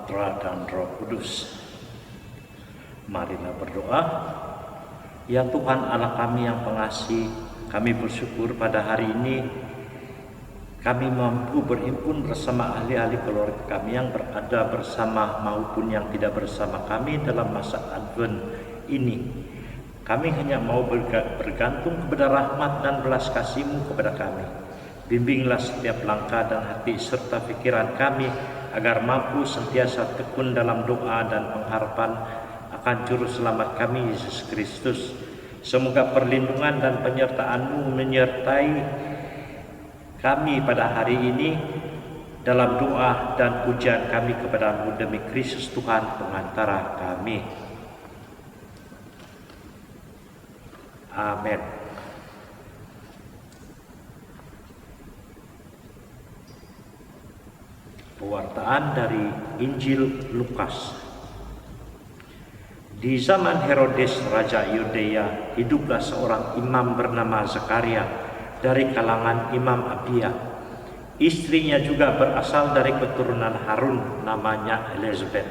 Putra dan Roh Kudus. Marilah berdoa. Ya Tuhan Allah kami yang pengasih, kami bersyukur pada hari ini kami mampu berhimpun bersama ahli-ahli keluarga kami yang berada bersama maupun yang tidak bersama kami dalam masa Advent ini. Kami hanya mau bergantung kepada rahmat dan belas kasih-Mu kepada kami. Bimbinglah setiap langkah dan hati serta pikiran kami agar mampu sentiasa tekun dalam doa dan pengharapan akan Juru Selamat kami Yesus Kristus. Semoga perlindungan dan penyertaan-Mu menyertai kami pada hari ini dalam doa dan pujian kami kepada-Mu demi Kristus Tuhan pengantara kami. Amin. Pewartaan dari Injil Lukas. Di zaman Herodes Raja Yudea, hiduplah seorang imam bernama Zakaria dari kalangan Imam Abia. Istrinya juga berasal dari keturunan Harun, namanya Elizabeth.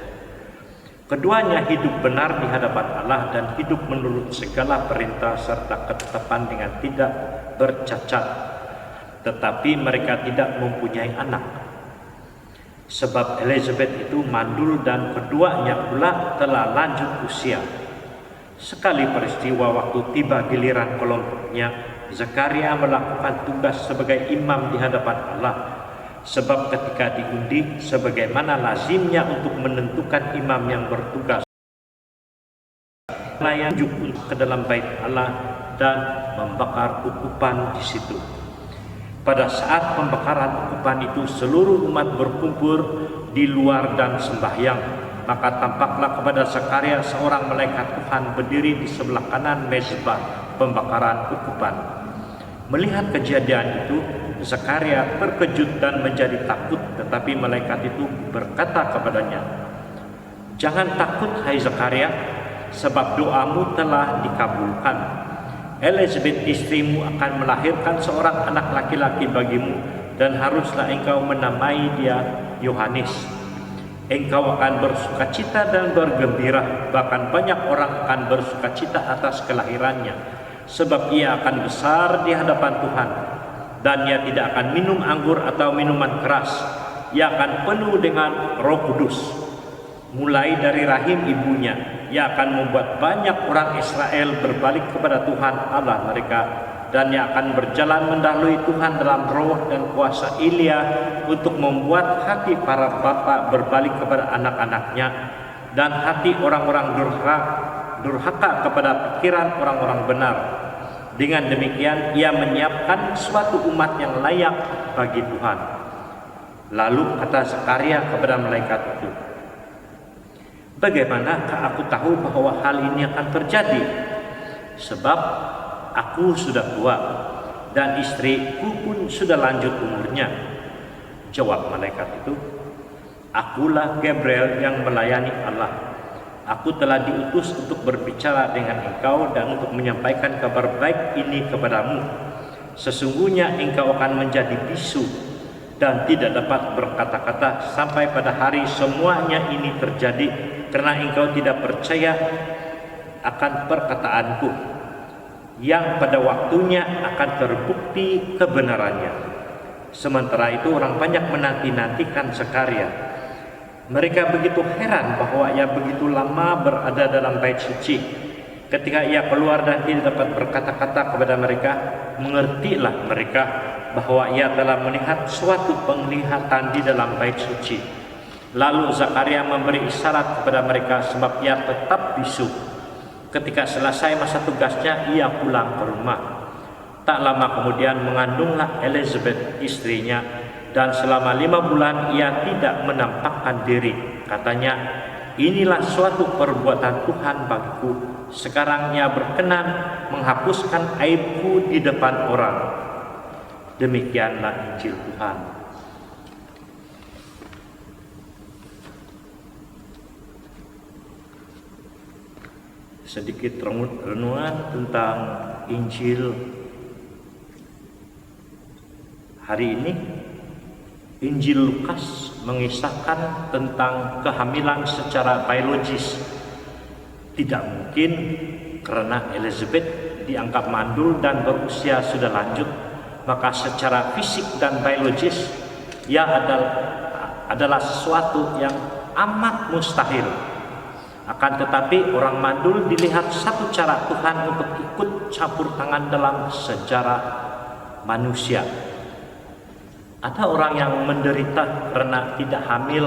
Keduanya hidup benar di hadapan Allah dan hidup menurut segala perintah serta ketetapan dengan tidak bercacat. Tetapi mereka tidak mempunyai anak. Sebab Elizabeth itu mandul dan keduanya pula telah lanjut usia. Sekali peristiwa waktu tiba giliran kelompoknya, Zakaria melakukan tugas sebagai imam di hadapan Allah. Sebab ketika diundi, sebagaimana lazimnya untuk menentukan imam yang bertugas melayani ke dalam bait Allah dan membakar ukupan di situ. Pada saat pembakaran ukupan itu, seluruh umat berkumpul di luar dan sembahyang. Maka tampaklah kepada Zakaria seorang malaikat Tuhan berdiri di sebelah kanan mezbah pembakaran ukupan. Melihat kejadian itu, Zakaria terkejut dan menjadi takut, tetapi malaikat itu berkata kepadanya, "Jangan takut, hai Zakaria, sebab doamu telah dikabulkan. Elizabeth istrimu akan melahirkan seorang anak laki-laki bagimu, dan haruslah engkau menamai dia Yohanes. Engkau akan bersukacita dan bergembira, bahkan banyak orang akan bersukacita atas kelahirannya, sebab ia akan besar di hadapan Tuhan, dan ia tidak akan minum anggur atau minuman keras. Ia akan penuh dengan Roh Kudus. Mulai dari rahim ibunya, ia akan membuat banyak orang Israel berbalik kepada Tuhan Allah mereka, dan ia akan berjalan mendahului Tuhan dalam roh dan kuasa Elia untuk membuat hati para bapa berbalik kepada anak-anaknya dan hati orang-orang durhaka kepada pikiran orang-orang benar. Dengan demikian ia menyiapkan suatu umat yang layak bagi Tuhan." Lalu kata Zakaria kepada malaikat itu, "Bagaimanakah aku tahu bahwa hal ini akan terjadi? Sebab aku sudah tua dan istriku pun sudah lanjut umurnya." Jawab malaikat itu, "Akulah Gabriel yang melayani Allah. Aku telah diutus untuk berbicara dengan engkau dan untuk menyampaikan kabar baik ini kepadamu. Sesungguhnya engkau akan menjadi bisu dan tidak dapat berkata-kata sampai pada hari semuanya ini terjadi, karena engkau tidak percaya akan perkataanku, yang pada waktunya akan terbukti kebenarannya." Sementara itu orang banyak menanti-nantikan Zakaria. Mereka begitu heran bahwa ia begitu lama berada dalam bait suci. Ketika ia keluar dan tidak dapat berkata-kata kepada mereka, mengertilah mereka bahwa ia telah melihat suatu penglihatan di dalam bait suci. Lalu Zakaria memberi isyarat kepada mereka, sebab ia tetap bisu. Ketika selesai masa tugasnya, ia pulang ke rumah. Tak lama kemudian mengandunglah Elizabeth istrinya, dan selama 5 bulan ia tidak menampakkan diri. Katanya, "Inilah suatu perbuatan Tuhan bagiku. Sekarang ia berkenan menghapuskan aibku di depan orang." Demikianlah Injil Tuhan. Sedikit renungan tentang Injil hari ini. Injil Lukas mengisahkan tentang kehamilan secara biologis. Tidak mungkin karena Elizabeth dianggap mandul dan berusia sudah lanjut, maka secara fisik dan biologis ia adalah sesuatu yang amat mustahil. Akan tetapi orang mandul dilihat satu cara Tuhan untuk ikut campur tangan dalam sejarah manusia. Ada orang yang menderita karena tidak hamil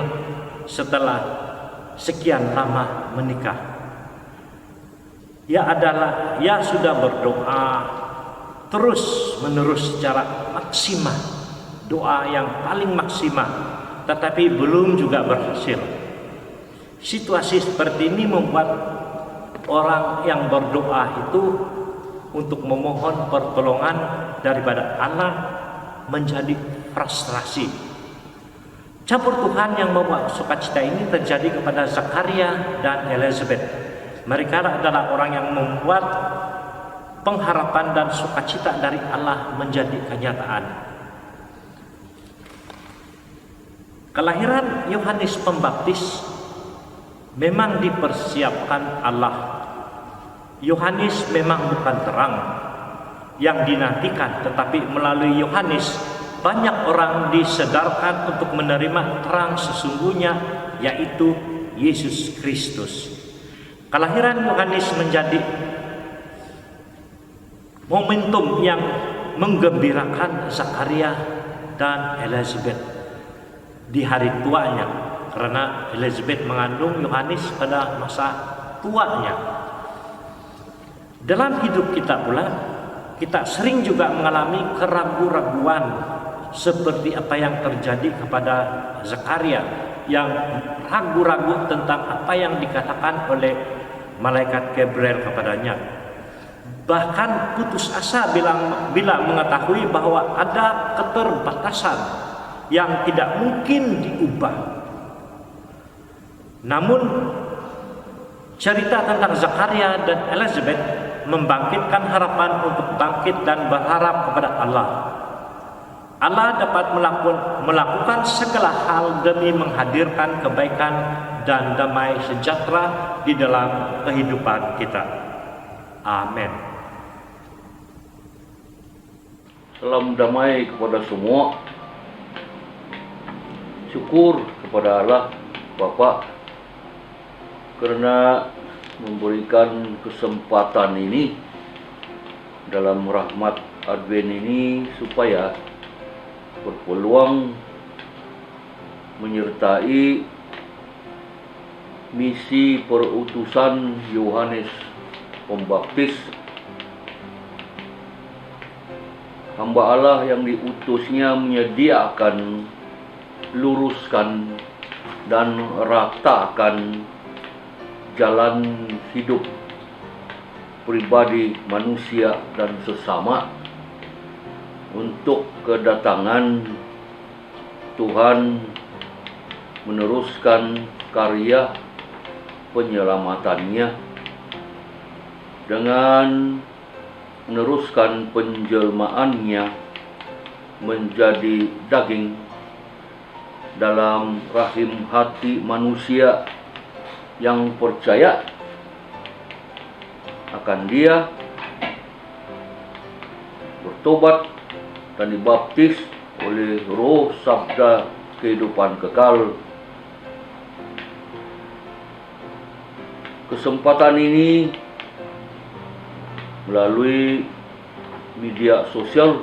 setelah sekian lama menikah. Ia sudah berdoa terus menerus secara maksimal, doa yang paling maksimal, tetapi belum juga berhasil. Situasi seperti ini membuat orang yang berdoa itu untuk memohon pertolongan daripada Allah menjadi frustrasi. Campur Tuhan yang membuat sukacita ini terjadi kepada Zakaria dan Elizabeth. Mereka adalah orang yang membuat pengharapan dan sukacita dari Allah menjadi kenyataan. Kelahiran Yohanes Pembaptis memang dipersiapkan Allah. Yohanes memang bukan terang yang dinantikan, tetapi melalui Yohanes banyak orang disedarkan untuk menerima terang sesungguhnya, yaitu Yesus Kristus. Kelahiran Yohanes menjadi momentum yang menggembirakan Zakaria dan Elizabeth di hari tuanya, karena Elizabeth mengandung Yohanes pada masa tuanya. Dalam hidup kita pula, kita sering juga mengalami keraguan-raguan seperti apa yang terjadi kepada Zakaria, yang ragu-ragu tentang apa yang dikatakan oleh malaikat Gabriel kepadanya. Bahkan putus asa bila mengetahui bahwa ada keterbatasan yang tidak mungkin diubah. Namun cerita tentang Zakaria dan Elizabeth membangkitkan harapan untuk bangkit dan berharap kepada Allah. Allah dapat melakukan segala hal demi menghadirkan kebaikan dan damai sejahtera di dalam kehidupan kita. Amin. Salam damai kepada semua. Syukur kepada Allah Bapa karena memberikan kesempatan ini dalam rahmat Advent ini supaya berpeluang menyertai misi perutusan Yohanes Pembaptis, hamba Allah yang diutusnya menyediakan, luruskan dan ratakan jalan hidup pribadi manusia dan sesama untuk kedatangan Tuhan meneruskan karya penyelamatannya dengan meneruskan penjelmaannya menjadi daging dalam rahim hati manusia yang percaya akan Dia, bertobat dan dibaptis oleh Roh Sabda kehidupan kekal. Kesempatan ini melalui media sosial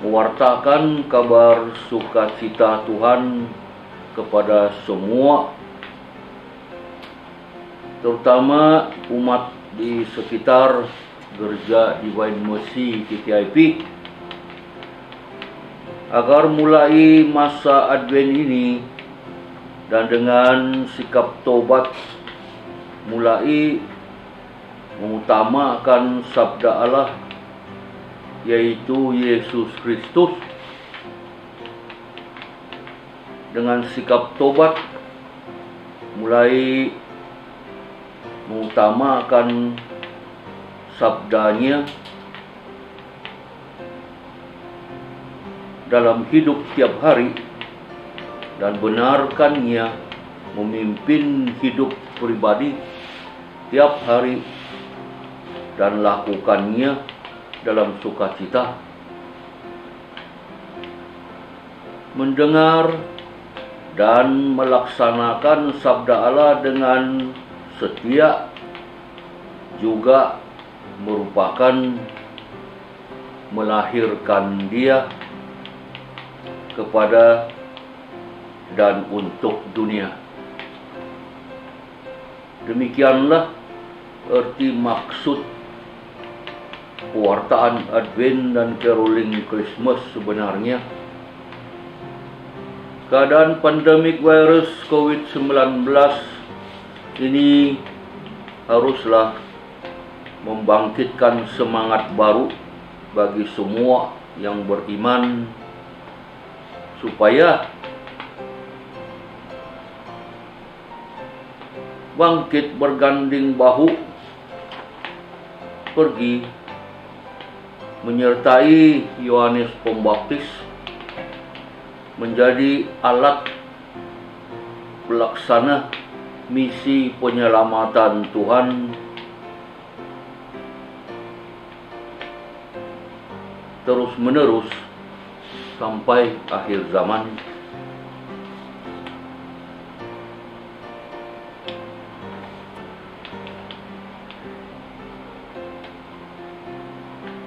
mewartakan kabar sukacita Tuhan kepada semua, terutama umat di sekitar Gereja Divine Mercy TTIP, agar mulai masa Advent ini dan dengan sikap tobat mulai mengutamakan sabda Allah, yaitu Yesus Kristus. Dengan sikap tobat mulai mengutamakan sabdanya dalam hidup tiap hari, dan benarkannya memimpin hidup pribadi tiap hari dan lakukannya dalam sukacita. Mendengar dan melaksanakan sabda Allah dengan setia juga merupakan melahirkan dia kepada dan untuk dunia. Demikianlah arti maksud pewartaan Advent dan caroling Christmas sebenarnya. Keadaan pandemik virus COVID-19 ini haruslah membangkitkan semangat baru bagi semua yang beriman supaya bangkit berganding bahu pergi menyertai Yohanes Pembaptis menjadi alat pelaksana misi penyelamatan Tuhan terus-menerus sampai akhir zaman.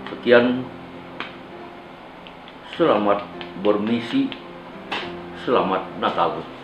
Sekian, selamat bermisi, selamat Natal.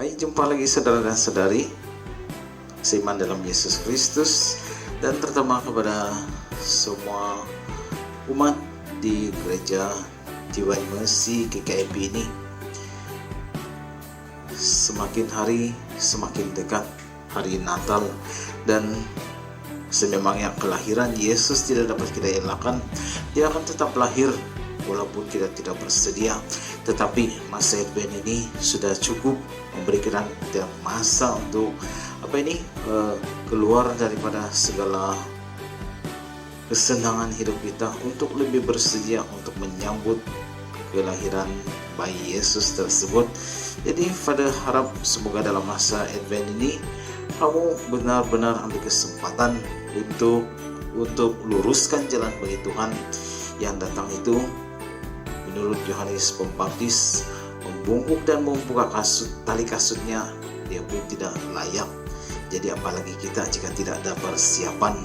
Hai, jumpa lagi saudara dan saudari seiman dalam Yesus Kristus, dan terutama kepada semua umat di gereja Divine Mercy GKIP ini. Semakin hari semakin dekat hari Natal, dan sememangnya kelahiran Yesus tidak dapat kita elakkan. Dia akan tetap lahir walaupun kita tidak bersedia. Tetapi masa Advent ini sudah cukup memberikan kita masa untuk keluar daripada segala kesenangan hidup kita, untuk lebih bersedia untuk menyambut kelahiran bayi Yesus tersebut. Jadi pada harap semoga dalam masa Advent ini kamu benar-benar ambil kesempatan untuk luruskan jalan bagi Tuhan yang datang itu. Menurut Yohanes Pembaptis, membungkuk dan membuka tali kasutnya, dia pun tidak layak. Jadi apalagi kita jika tidak ada persiapan,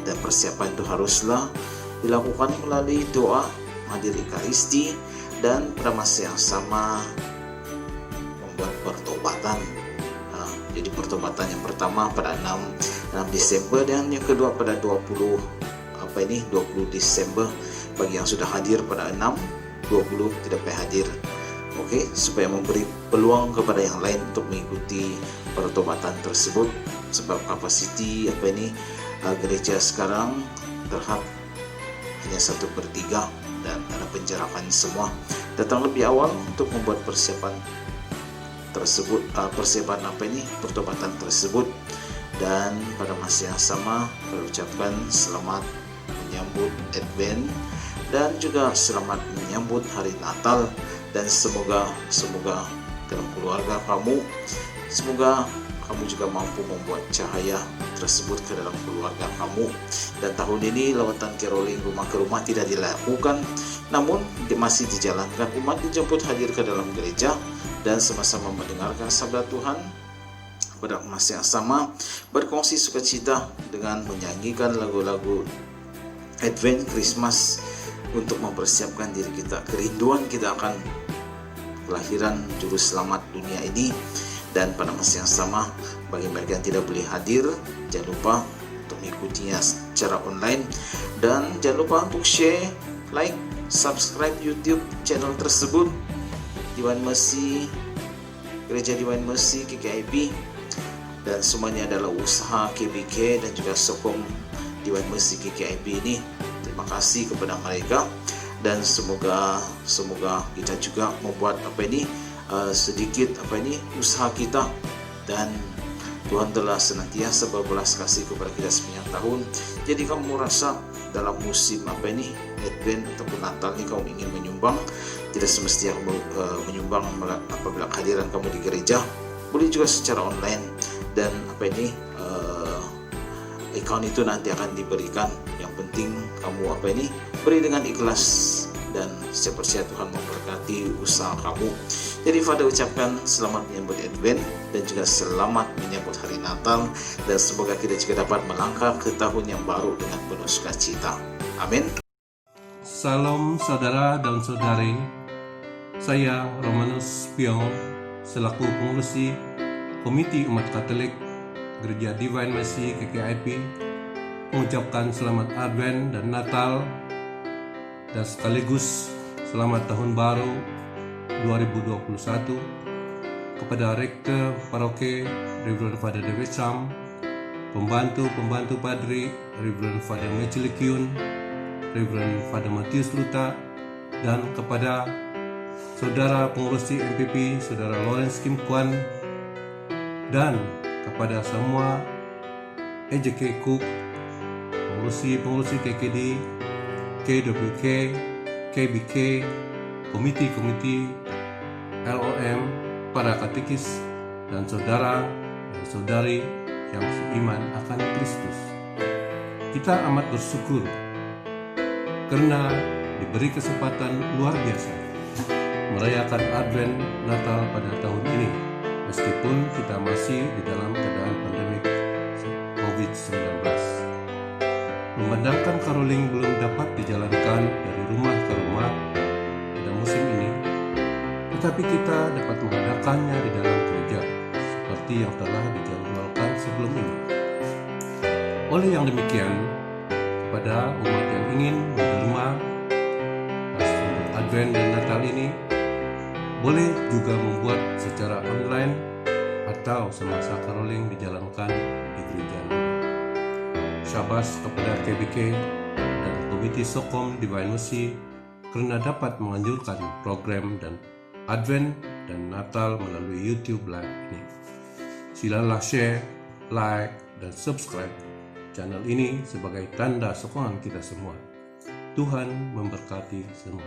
dan persiapan itu haruslah dilakukan melalui doa, menghadiri Ekaristi, dan pada masa yang sama membuat pertobatan. Jadi pertobatan yang pertama pada 6 Desember dan yang kedua pada 20 Desember bagi yang sudah hadir pada 20 tidak payah hadir. Supaya memberi peluang kepada yang lain untuk mengikuti pertobatan tersebut, sebab kapasiti gereja sekarang terhad hanya 1/3 dan ada penjarakan semua. Datang lebih awal untuk membuat persiapan tersebut, pertobatan tersebut. Dan pada masa yang sama berucapkan selamat menyambut Advent dan juga selamat menyambut hari Natal. Dan semoga dalam keluarga kamu, semoga kamu juga mampu membuat cahaya tersebut ke dalam keluarga kamu. Dan tahun ini lawatan caroling rumah ke rumah tidak dilakukan, namun masih dijalankan. Umat dijemput hadir ke dalam gereja dan sama-sama mendengarkan sabda Tuhan. Pada masa yang sama berkongsi sukacita dengan menyanyikan lagu-lagu Advent, Christmas, untuk mempersiapkan diri kita, kerinduan kita akan kelahiran Juru Selamat dunia ini. Dan pada masa yang sama, bagi mereka yang tidak boleh hadir, jangan lupa untuk mengikutinya secara online. Dan jangan lupa untuk share, like, subscribe YouTube channel tersebut, Divine Mercy, Gereja Divine Mercy KKIP. Dan semuanya adalah usaha KBK dan juga sokong Divine Mercy KKIP ini. Terima kasih kepada mereka, dan semoga kita juga membuat sedikit usaha kita, dan Tuhan telah senantiasa berbelas kasih kepada kita sepanjang tahun. Jadi kamu merasa dalam musim Advent ataupun Natal ini kamu ingin menyumbang, tidak semestinya kamu menyumbang apabila kehadiran kamu di gereja, boleh juga secara online. Dan account itu nanti akan diberikan. Yang penting kamu beri dengan ikhlas, dan saya percaya Tuhan memberkati usaha kamu. Jadi Father ucapkan selamat menyambut Advent dan juga selamat menyambut hari Natal, dan semoga kita juga dapat melangkah ke tahun yang baru dengan penuh sukacita. Amin. Salam saudara dan saudari, saya Romanus Piong selaku pengurusi Komite Umat Katolik Gereja Divine Mercy KKIP mengucapkan selamat Advent dan Natal, dan sekaligus selamat Tahun Baru 2021 kepada Rektor Paroki Reverend Father David Sam, pembantu Padri Reverend Father Michele Kyun, Reverend Father Matius Luta, dan kepada saudara pengurusi MPP Saudara Lawrence Kim Kwan, dan kepada semua EJK Cook, pengurusi KKD, KWK, KBK, komite LOM, para katekis, dan saudara dan saudari yang seiman akan Kristus. Kita amat bersyukur karena diberi kesempatan luar biasa merayakan Advent Natal pada tahun ini, meskipun kita masih di dalam keadaan pandemik COVID-19. Memandangkan caroling belum dapat dijalankan dari rumah ke rumah pada musim ini, tetapi kita dapat mengadakannya di dalam gereja seperti yang telah dijadwalkan sebelum ini. Oleh yang demikian, kepada umat yang ingin menjelma pas Advent dan Natal ini, boleh juga membuat secara online atau semasa caroling dijalankan di gereja. Syabas kepada KBK dan Komite Sokom Divine Mercy karena dapat menganjurkan program dan Advent dan Natal melalui YouTube Live ini. Silalah share, like, dan subscribe channel ini sebagai tanda sokongan kita semua. Tuhan memberkati semua.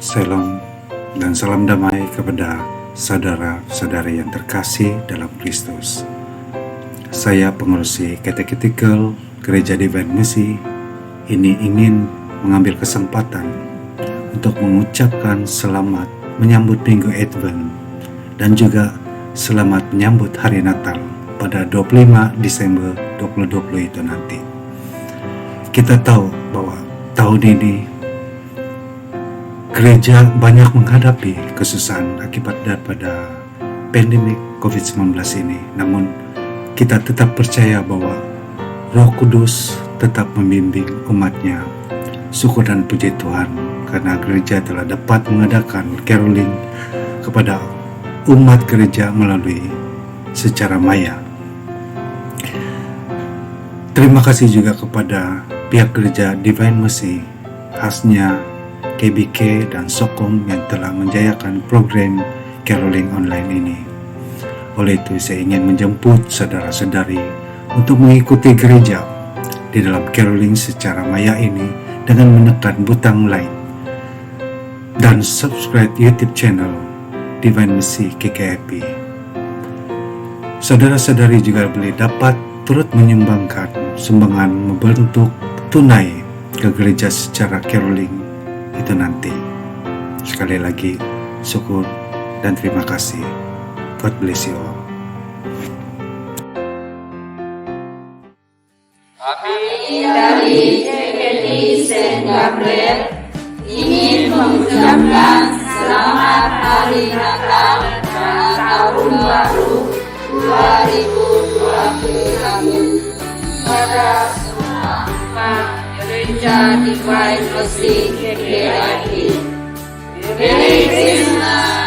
Shalom dan salam damai kepada saudara-saudari yang terkasih dalam Kristus. Saya pengurusi Catechetical Gereja Divine Mercy ini ingin mengambil kesempatan untuk mengucapkan selamat menyambut Minggu Advent dan juga selamat menyambut Hari Natal pada 25 Desember 2020 itu nanti. Kita tahu bahwa tahun ini gereja banyak menghadapi kesusahan akibat daripada pandemik COVID-19 ini. Namun kita tetap percaya bahwa Roh Kudus tetap membimbing umatnya. Syukur dan puji Tuhan karena gereja telah dapat mengadakan caroling kepada umat gereja melalui secara maya. Terima kasih juga kepada pihak gereja Divine Mercy, khasnya KBK dan Sokom yang telah menjayakan program caroling online ini. Oleh itu saya ingin menjemput saudara-saudari untuk mengikuti gereja di dalam caroling secara maya ini dengan menekan butang like dan subscribe YouTube channel Divine Mercy KKIP. Saudara-saudari juga boleh dapat turut menyumbangkan sumbangan membentuk tunai ke gereja secara caroling itu nanti. Sekali lagi syukur dan terima kasih. God bless you all. Kami dari JKT Saint Gabriel ingin mengucapkan selamat Hari Natal dan Tahun Baru 2020 pada semua umat Gereja Divine Mercy KKIP. Merry Christmas.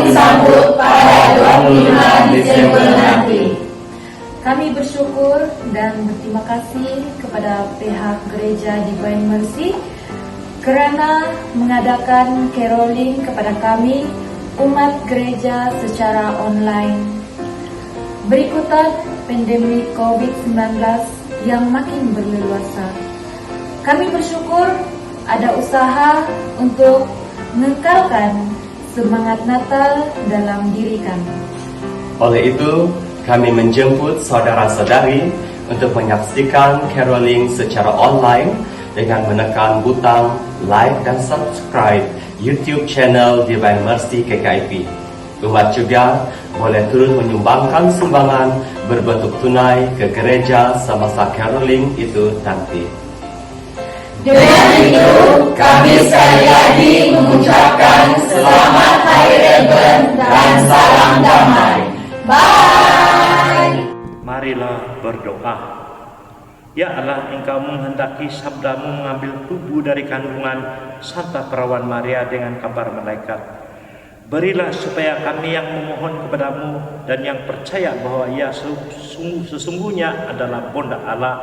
disambut pada 25 Desember nanti. Kami bersyukur dan berterima kasih kepada pihak Gereja Divine Mercy kerana mengadakan caroling kepada kami umat gereja secara online. Berikutan pandemik COVID-19 yang makin berleluasa. Kami bersyukur ada usaha untuk mengekalkan semangat Natal dalam diri kami. Oleh itu, kami menjemput saudara-saudari untuk menyaksikan caroling secara online dengan menekan butang like dan subscribe YouTube channel Divine Mercy KKIP. Umat juga boleh turut menyumbangkan sumbangan berbentuk tunai ke gereja semasa caroling itu nanti. Dengan itu, kami sekali lagi mengucapkan selamat Hari Reben dan salam damai. Bye. Marilah berdoa. Ya Allah, Engkau menghendaki sabdamu mengambil tubuh dari kandungan Santa Perawan Maria dengan kabar malaikat. Berilah supaya kami yang memohon kepadamu dan yang percaya bahwa ia sesungguhnya adalah Bonda Allah,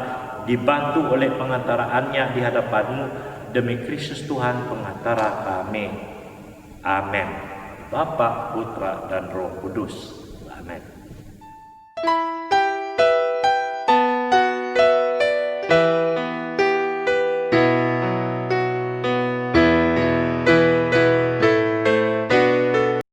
dibantu oleh pengantaraannya di hadapanmu demi Kristus Tuhan pengantara kami. Amin. Bapa, Putra, dan Roh Kudus. Amin.